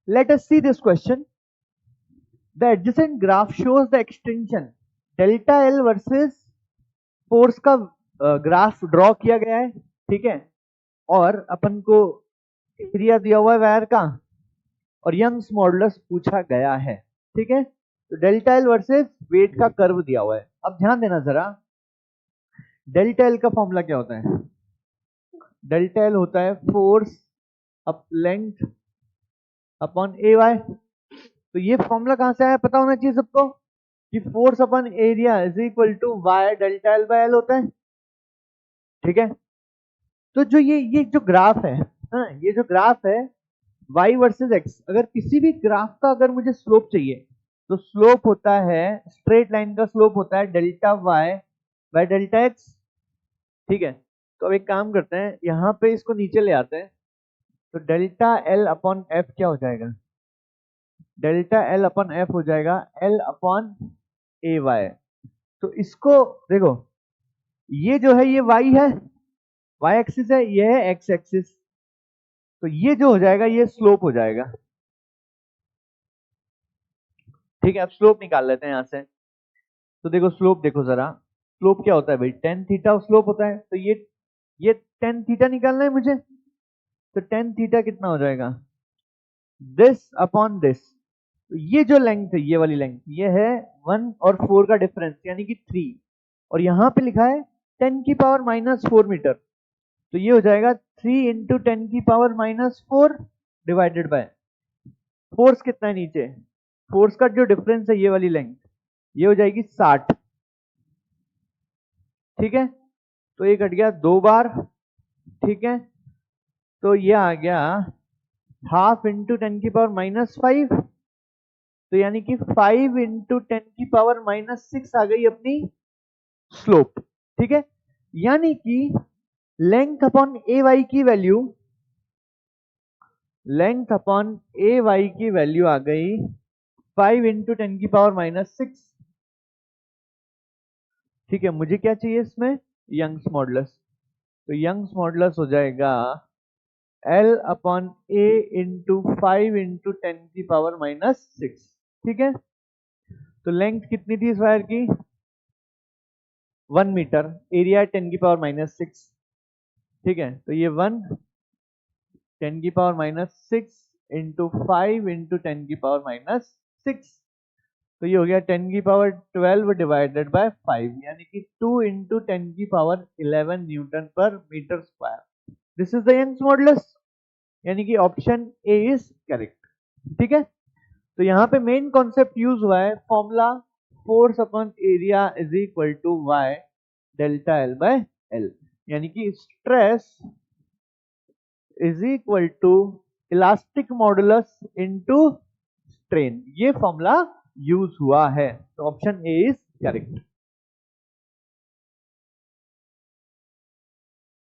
Let us see this question. The adjacent graph shows the extension delta L versus force का graph draw किया गया है, ठीक है, और अपन को एरिया दिया हुआ है वायर का और यंग्स मॉडुलस पूछा गया है, ठीक है। तो डेल्टा एल वर्सेस वेट का कर्व दिया हुआ है। अब ध्यान देना जरा, डेल्टा एल का फॉर्मूला क्या होता है? डेल्टा एल होता है फोर्स अप लेंथ अपॉन ए वाई। तो ये फॉर्मूला कहां से आया पता होना चाहिए सबको कि force upon area is equal to Y delta L by L होता है, ठीक है। तो जो ये जो ग्राफ है, हाँ, ये जो ग्राफ है y वर्सेस x, अगर किसी भी ग्राफ का अगर मुझे स्लोप चाहिए तो स्लोप होता है, स्ट्रेट लाइन का स्लोप होता है delta y by delta x, ठीक है। तो अब एक काम करते हैं, यहां पे इसको नीचे ले आते हैं, तो डेल्टा एल अपॉन एफ क्या हो जाएगा? डेल्टा एल अपॉन एफ हो जाएगा एल अपॉन ए वाई। तो इसको देखो, ये जो है ये y है, y एक्सिस है, ये है x एक्सिस, तो ये जो हो जाएगा ये स्लोप हो जाएगा, ठीक है। अब स्लोप निकाल लेते हैं यहां से। तो देखो स्लोप, देखो जरा स्लोप क्या होता है भाई, टेन थीटा स्लोप होता है। तो ये टेन थीटा निकालना है मुझे, तो टेन थीटा कितना हो जाएगा? This upon this. ये जो लेंथ है, ये वाली लेंथ, ये है 1 और 4 का डिफरेंस यानी कि 3, और यहां पे लिखा है 10 की पावर माइनस 4 मीटर, तो ये हो जाएगा 3 इंटू 10 की power minus 4 divided by force कितना है नीचे, फोर्स का जो डिफरेंस है ये वाली लेंथ, ये हो जाएगी 60, ठीक है। तो ये कट गया 2 बार, ठीक है। तो ये आ गया हाफ इंटू 10 की पावर माइनस 5, तो यानी कि 5 इंटू 10 की पावर माइनस 6 आ गई अपनी स्लोप, ठीक है। यानी कि लेंथ अपॉन ए वाई की वैल्यू, लेंथ अपॉन ए वाई की वैल्यू आ गई 5 इंटू 10 की पावर माइनस 6, ठीक है। मुझे क्या चाहिए इसमें? Young's modulus. तो यंग्स मॉडुलस हो जाएगा L upon A into 5 into 10 की पावर माइनस 6, ठीक है। तो लेंथ कितनी थी इस वायर की? 1 मीटर, एरिया 10 की पावर माइनस 6, ठीक है। तो ये 1 10 की पावर माइनस 6 इंटू 5 इंटू 10 की पावर माइनस 6, तो ये हो गया 10 की पावर 12 डिवाइडेड बाय 5, यानी कि 2 इंटू 10 की power 11 newton per meter square. This is the Young's modulus, यानी कि ऑप्शन ए इज करेक्ट, ठीक है। तो यहाँ पे मेन कॉन्सेप्ट यूज हुआ है formula force upon area is equal to Y delta L by L, यानी कि stress is equal to elastic modulus into strain, ये फॉर्मूला यूज हुआ है। तो ऑप्शन ए इज करेक्ट।